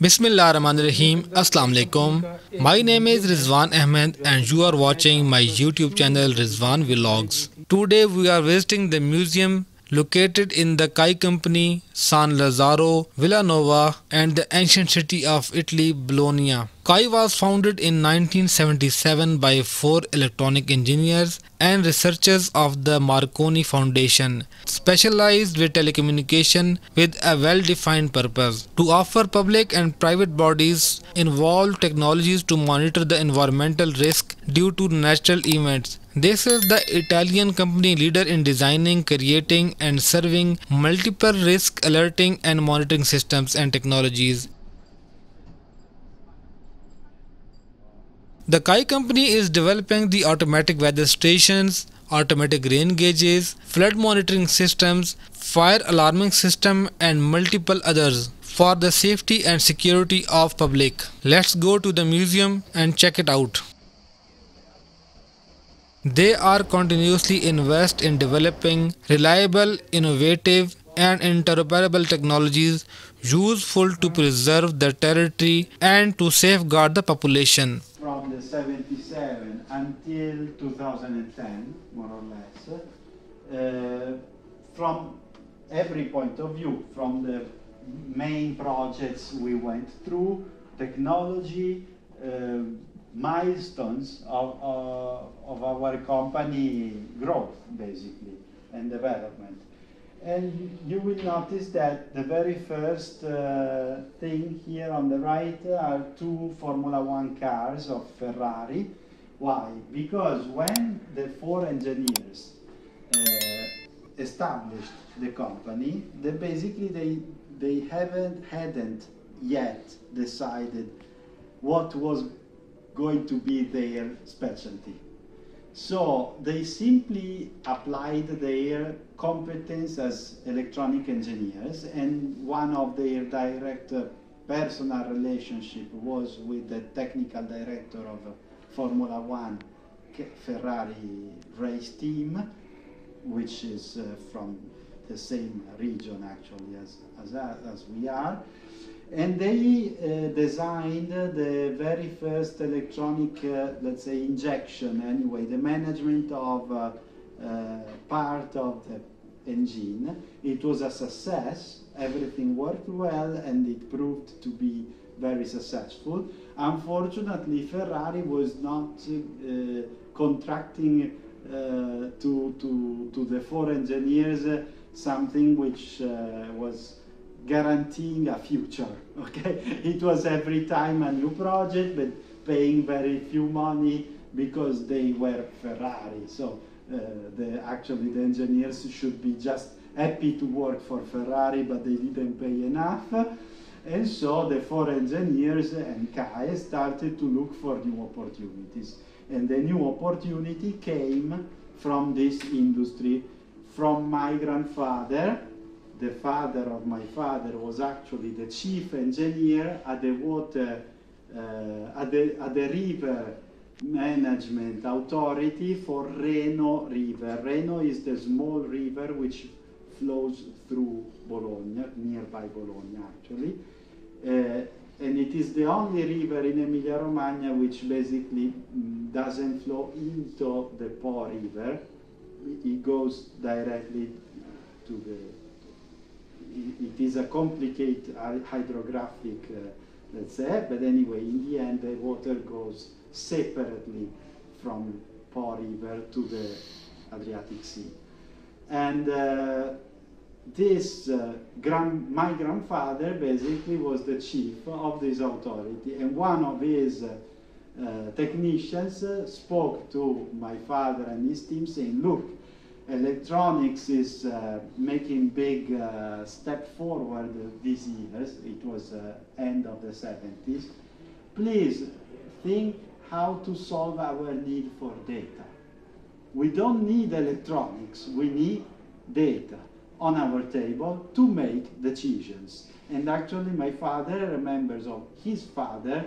Bismillahirrahmanirrahim. Assalamu alaikum. My name is Rizwan Ahmad and you are watching my YouTube channel Rizwan Vlogs. Today we are visiting the museum located in the CAE company San Lazzaro, Villanova and the ancient city of Italy, Bologna. CAE was founded in 1977 by four electronic engineers and researchers of the Marconi Foundation, specialized with telecommunication with a well-defined purpose to offer public and private bodies involved technologies to monitor the environmental risk due to natural events. This is the Italian company leader in designing, creating, and serving multiple risk alerting and monitoring systems and technologies. The CAE company is developing the automatic weather stations, automatic rain gauges, flood monitoring systems, fire alarming system and multiple others for the safety and security of public. Let's go to the museum and check it out. They are continuously invest in developing reliable, innovative and interoperable technologies useful to preserve the territory and to safeguard the population. From the 77 until 2010, more or less, from every point of view, from the main projects we went through, technology, milestones of our company growth, basically, and development. And you will notice that the very first thing here on the right are two Formula One cars of Ferrari. Why? Because when the four engineers established the company, they hadn't yet decided what was going to be their specialty. So they simply applied their competence as electronic engineers, and one of their direct personal relationship was with the technical director of Formula One Ferrari race team, which is from the same region actually as we are. And they designed the very first electronic, let's say, injection, anyway, the management of part of the engine. It was a success, everything worked well, and it proved to be very successful. Unfortunately, Ferrari was not contracting to the four engineers something which was guaranteeing a future, okay? It was every time a new project, but paying very few money because they were Ferrari. So actually the engineers should be just happy to work for Ferrari, but they didn't pay enough. And so the four engineers and CAE started to look for new opportunities. And the new opportunity came from this industry, from my grandfather. The father of my father was actually the chief engineer at the water, at the river management authority for Reno River. Reno is the small river which flows through Bologna, nearby Bologna actually. And it is the only river in Emilia-Romagna which basically doesn't flow into the Po River. It goes directly to the... It is a complicated hydrographic, let's say, but anyway, in the end, the water goes separately from Po River to the Adriatic Sea. And my grandfather basically was the chief of this authority, and one of his technicians spoke to my father and his team saying, look, electronics is making big step forward these years. It was end of the 70s. Please think how to solve our need for data. We don't need electronics, we need data on our table to make decisions. And actually my father remembers of his father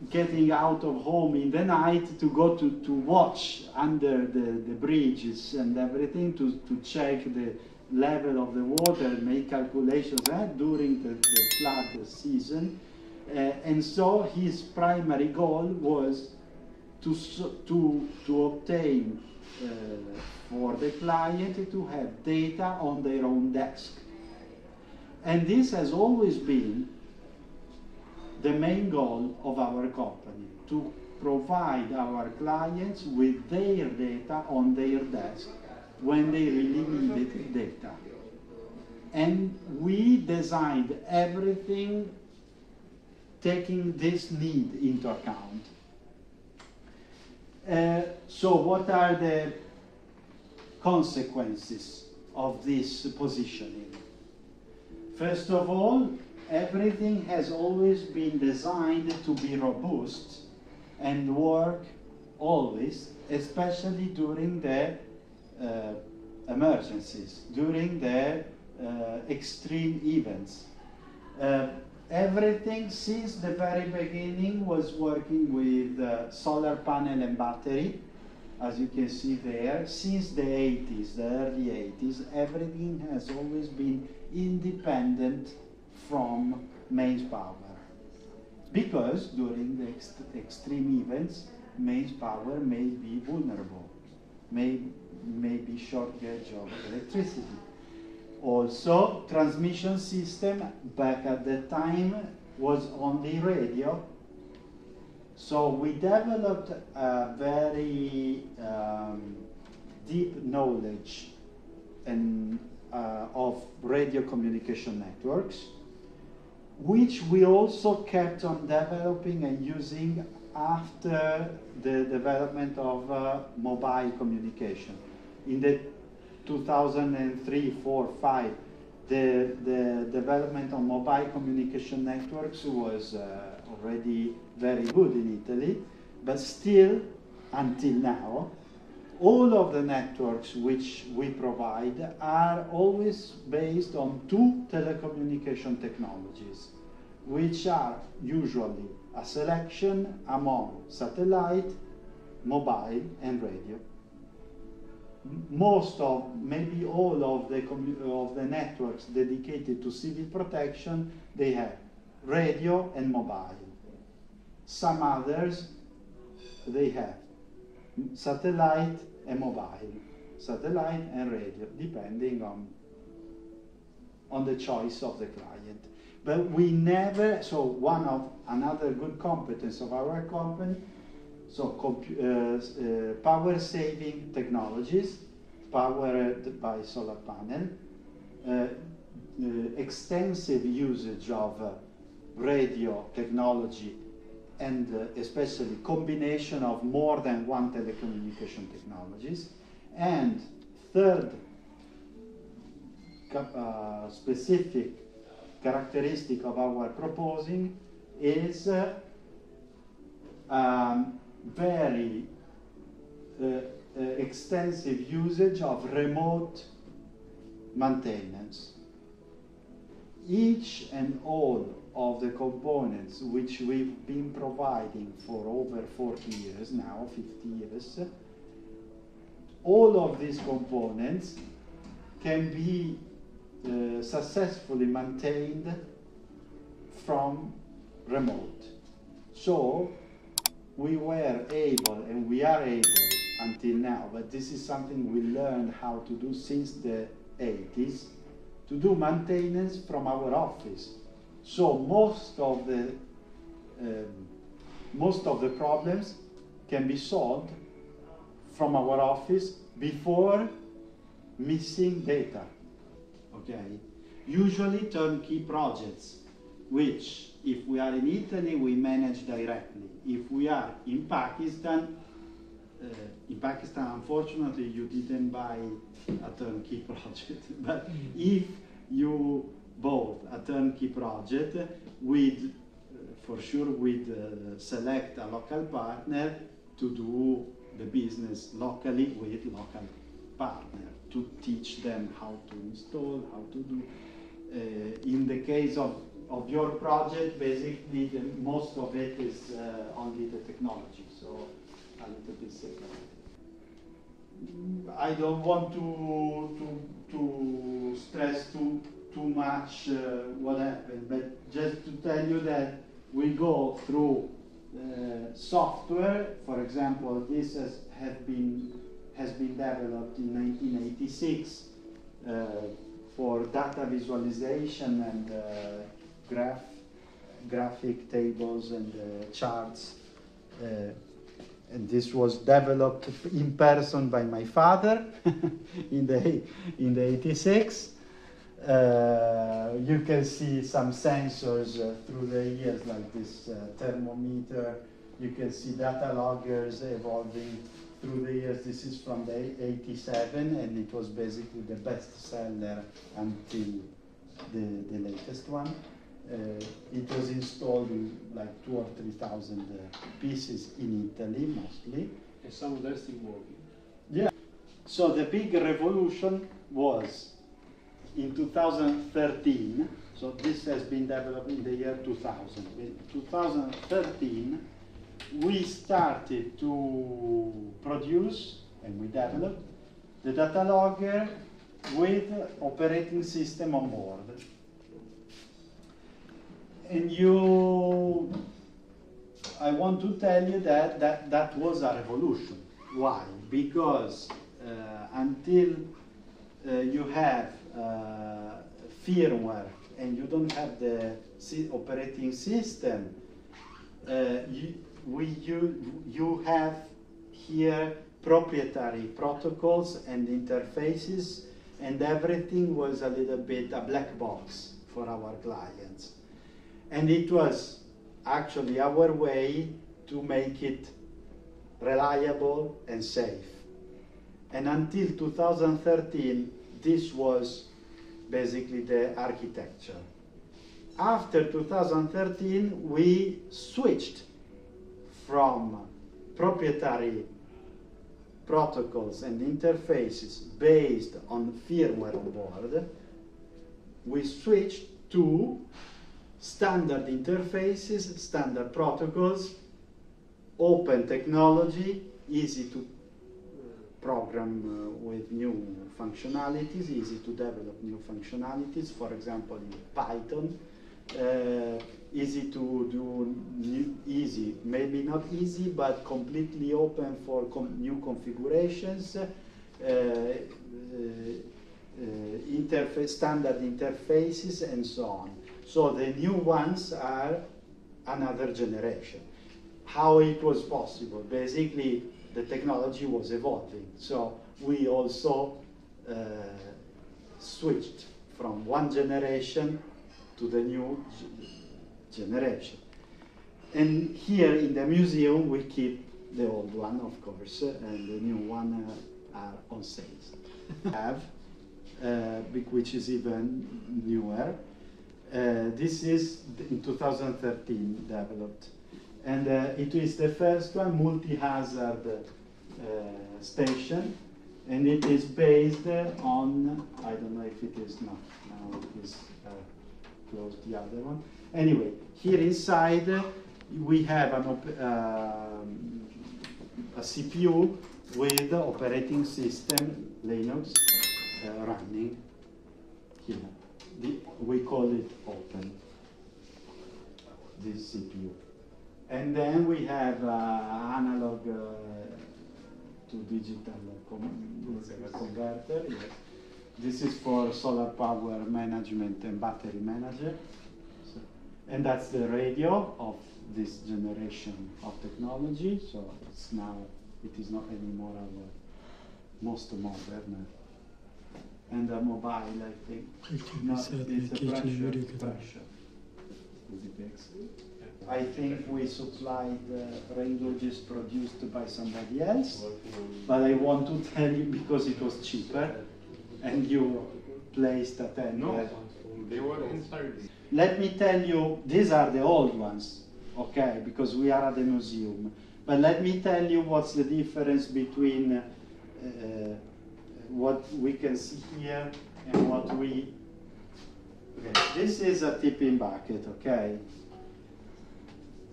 getting out of home in the night to go to watch under the bridges and everything to check level of the water, make calculations during the flood season. And so his primary goal was to obtain for the client to have data on their own desk. And this has always been the main goal of our company, to provide our clients with their data on their desk when they really needed data. And we designed everything taking this need into account. So what are the consequences of this positioning? First of all, everything has always been designed to be robust and work always, especially during the emergencies, during the extreme events. Everything since the very beginning was working with solar panel and battery, as you can see there. Since the 80s, the early 80s, everything has always been independent from mains power. Because during the extreme events, mains power may be vulnerable, may be shortage of electricity. Also, transmission system back at the time was only radio. So we developed a very deep knowledge of radio communication networks, which we also kept on developing and using after the development of mobile communication. In the 2003, 4, 5, the development of mobile communication networks was already very good in Italy, but still, until now, all of the networks which we provide are always based on two telecommunication technologies, which are usually a selection among satellite, mobile, and radio. Most of, maybe all of the networks dedicated to civil protection, they have radio and mobile. Some others, they have satellite and mobile, satellite and radio, depending on the choice of the client. But we never, so another good competence of our company, so power saving technologies, powered by solar panel, extensive usage of radio technology, and especially combination of more than one telecommunication technologies. And third specific characteristic of our proposing is very extensive usage of remote maintenance. Each and all of the components which we've been providing for over 40 years now, 50 years, all of these components can be successfully maintained from remote. So we were able, and we are able until now, but this is something we learned how to do since the 80s, to do maintenance from our office. So most of the problems can be solved from our office before missing data. Okay. Usually turnkey projects, which if we are in Italy, we manage directly. If we are in Pakistan, unfortunately, you didn't buy a turnkey project. But if you bought a turnkey project, with for sure we'd select a local partner to do the business locally with local partner, to teach them how to install, how to do. In the case of your project, basically most of it is only the technology, so a little bit separate. I don't want to stress too much what happened, but just to tell you that we go through software. For example, this has been developed in 1986 for data visualization and graphic tables and charts. And this was developed in person by my father in the 86. You can see some sensors through the years, like this thermometer. You can see data loggers evolving through the years. This is from the 87, and it was basically the best seller until the latest one. It was installed in like 2,000 or 3,000 pieces in Italy mostly. And some of them still working. Yeah. So the big revolution was in 2013. So this has been developed in the year 2000. In 2013, we started to produce and we developed the data logger with operating system on board. And I want to tell you that was a revolution. Why? Because until you have firmware and you don't have the operating system, you have here proprietary protocols and interfaces, and everything was a little bit a black box for our clients. And it was actually our way to make it reliable and safe. And until 2013, this was basically the architecture. After 2013, we switched from proprietary protocols and interfaces based on firmware on board. We switched to standard interfaces, standard protocols, open technology, easy to program with new functionalities, easy to develop new functionalities, for example in Python, easy to do, easy, maybe not easy, but completely open for new configurations, standard interfaces, and so on. So the new ones are another generation. How it was possible? Basically, the technology was evolving. So we also switched from one generation to the new generation. And here in the museum, we keep the old one, of course, and the new one are on sales. Have, which is even newer. This is in 2013 developed, and it is the first one, multi-hazard station, and it is based on, I don't know if it is not, now it is close the other one. Anyway, here inside we have a CPU with the operating system Linux running here. We call it open, this CPU. And then we have analog to digital converter. Yes. This is for solar power management and battery manager. So, and that's the radio of this generation of technology. So it's now, it is not anymore our most modern. And a mobile, I think. No, it's a pressure. I think we supplied ranges produced by somebody else, but I want to tell you because it was cheaper, and you placed a tender. No, they were inside. Let me tell you, these are the old ones, okay, because we are at the museum. But let me tell you what's the difference between what we can see here and what we... Okay, this is a tipping bucket, okay?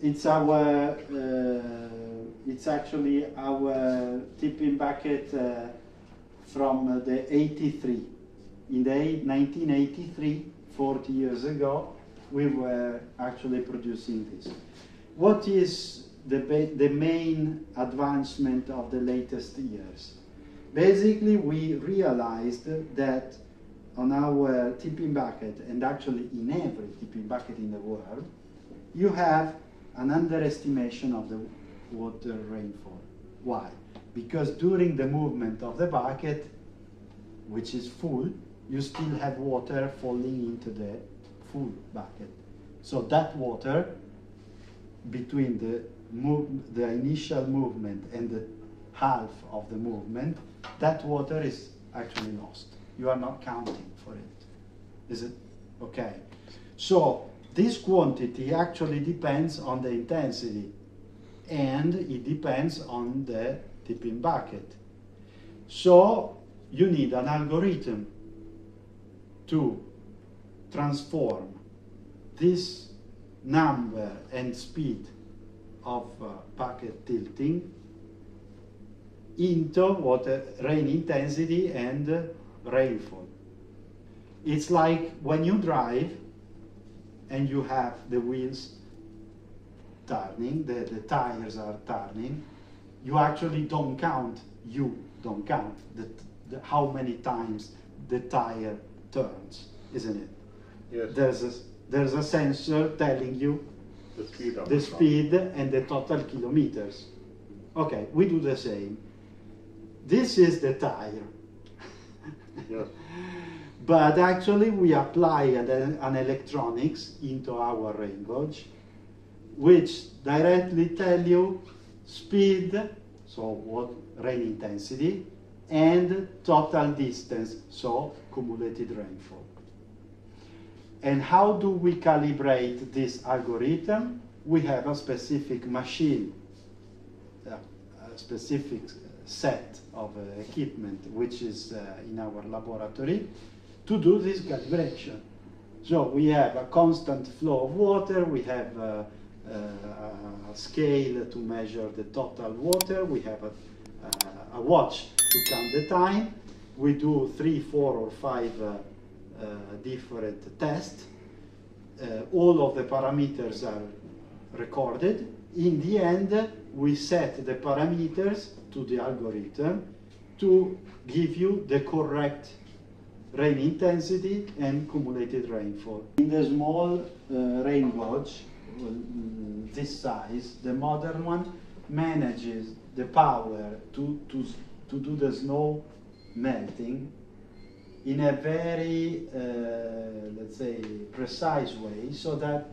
It's our It's actually our tipping bucket from the 83. In the 1983, 40 years ago, we were actually producing this. What is the main advancement of the latest years? Basically, we realized that on our tipping bucket, and actually in every tipping bucket in the world, you have an underestimation of the water rainfall. Why? Because during the movement of the bucket, which is full, you still have water falling into the full bucket. So that water, between the initial movement and the half of the movement, that water is actually lost. You are not counting for it. Is it? Okay. So this quantity actually depends on the intensity, and it depends on the tipping bucket. So you need an algorithm to transform this number and speed of bucket tilting into water rain intensity and rainfall. It's like when you drive and you have the wheels turning, the tires are turning, you actually don't count how many times the tire turns, isn't it? Yes. There's a sensor telling you the speed and the total kilometers. Okay, we do the same. This is the tire. Yes. But actually we apply an electronics into our rain gauge, which directly tell you speed, so what rain intensity, and total distance, so cumulated rainfall. And how do we calibrate this algorithm? We have a specific machine, a specific set of equipment, which is in our laboratory, to do this calibration. So we have a constant flow of water, we have a scale to measure the total water, we have a watch to count the time, we do 3, 4, or 5 different tests. All of the parameters are recorded. In the end, we set the parameters to the algorithm to give you the correct rain intensity and cumulated rainfall. In the small rain gauge, this size, the modern one manages the power to do the snow melting in a very, let's say, precise way, so that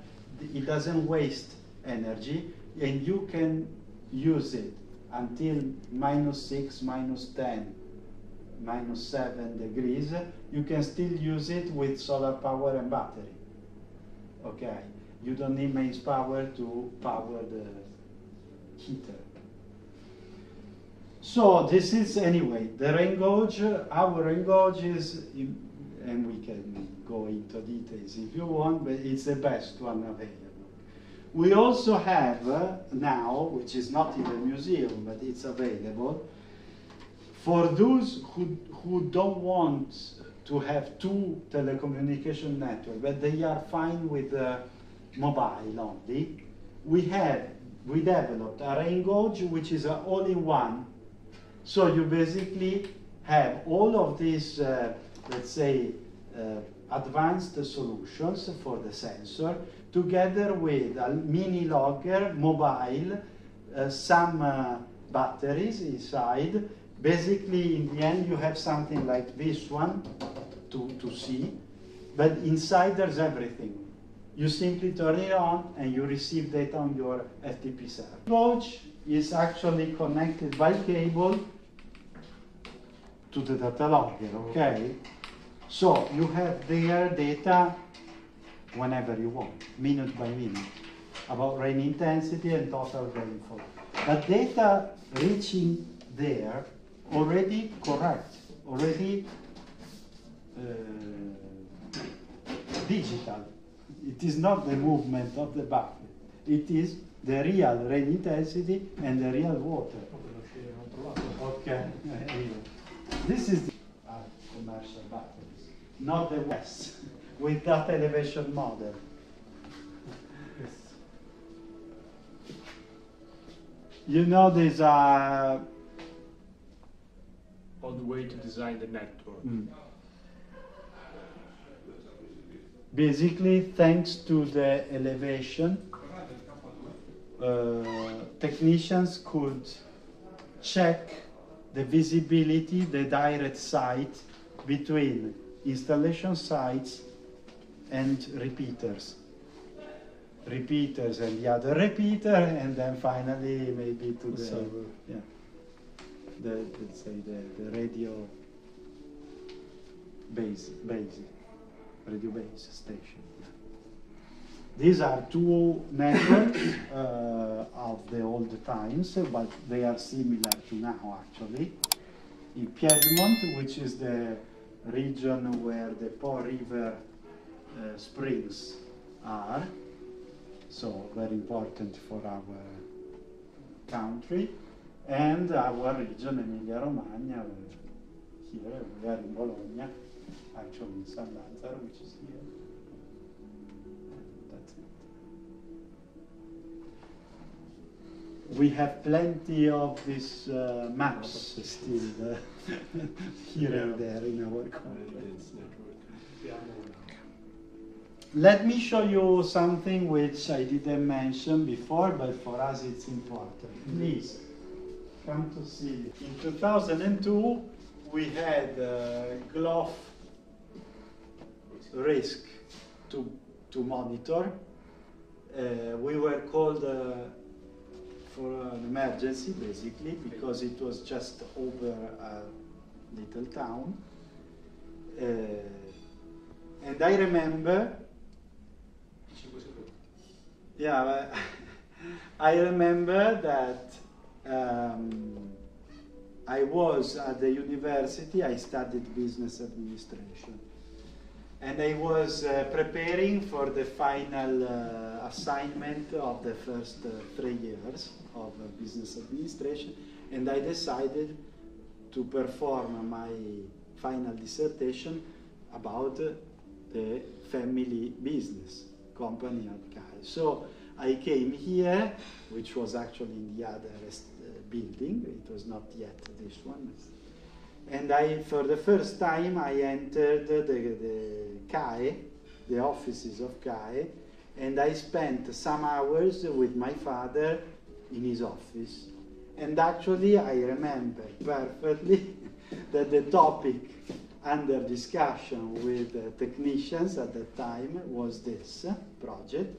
it doesn't waste energy, and you can use it until -6, -10, -7 degrees. You can still use it with solar power and battery. Okay, you don't need mains power to power the heater. So this is, anyway, the rain gauge. Our rain gauge is, and we can go into details if you want, but it's the best one available. We also have now, which is not in the museum, but it's available, for those who don't want to have 2 telecommunication networks, but they are fine with mobile only, we developed a rain gauge which is an all-in-one. So you basically have all of these, let's say, advanced solutions for the sensor, together with a mini logger, mobile, some batteries inside. Basically, in the end, you have something like this one to see, but inside there's everything. You simply turn it on and you receive data on your FTP server. The gauge is actually connected by cable to the data logger, okay? So you have their data whenever you want, minute by minute, about rain intensity and total rainfall. But data reaching there already correct, already digital. It is not the movement of the bucket. It is the real rain intensity and the real water. Okay. This is the commercial batteries, not the West, with that elevation model. You know, there's a on the way to design the network. Basically, thanks to the elevation, technicians could check the visibility, the direct sight between installation sites and repeaters. Repeaters and the other repeater, and then finally maybe to the server. Yeah. Let's say the radio base, radio base station. These are two networks of the old times, but they are similar to now actually. In Piedmont, which is the region where the Po River springs are, so very important for our country, and our region, Emilia-Romagna, here, we are in Bologna, actually in San Lazzaro, which is here. That's it. We have plenty of these maps still here and there in our complex. Let me show you something which I didn't mention before, but for us it's important. Please, come to see. In 2002, we had GLOF risk to monitor. We were called for an emergency, basically, because it was just over a little town. And I remember, yeah, I remember that I was at the university, I studied business administration. And I was preparing for the final assignment of the first 3 years of business administration, and I decided to perform my final dissertation about the family business company at CAE. So I came here, which was actually in the other building, it was not yet this one. And for the first time, I entered the CAE, the offices of CAE, and I spent some hours with my father in his office. And actually, I remember perfectly that the topic under discussion with technicians at the time was this project.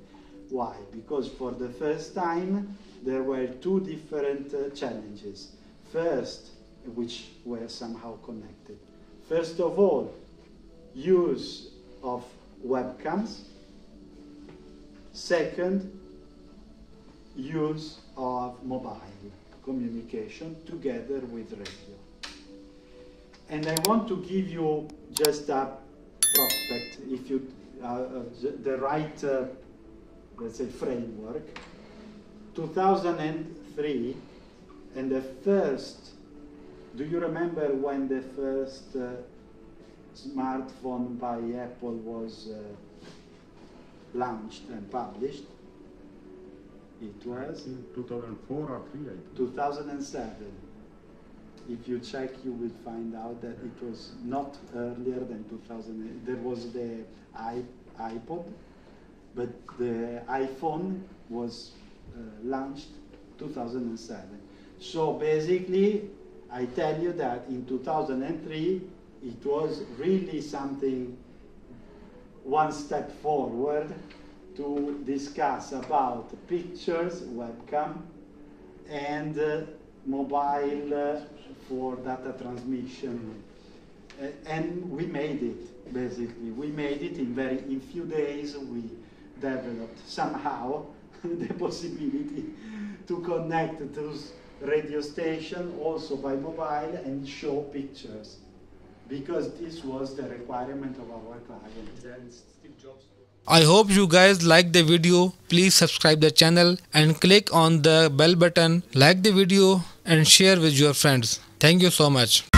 Why? Because for the first time, there were two different challenges. First, which were somehow connected. First of all, use of webcams. Second, use of mobile communication together with radio. And I want to give you just a prospect, if you the right, let's say, framework. 2003, and the first. Do you remember when the first smartphone by Apple was launched and published? It was 2004 or 3, I think. 2007. If you check, you will find out that it was not earlier than 2008. There was the iPod, but the iPhone was launched 2007. So basically, I tell you that in 2003, it was really something, one step forward to discuss about pictures, webcam, and mobile for data transmission. And we made it, basically. We made it in few days. We developed somehow the possibility to connect those radio station also by mobile and show pictures, because this was the requirement of our client. Then Steve Jobs I hope you guys like the video. Please subscribe the channel and click on the bell button, like the video and share with your friends. Thank you so much.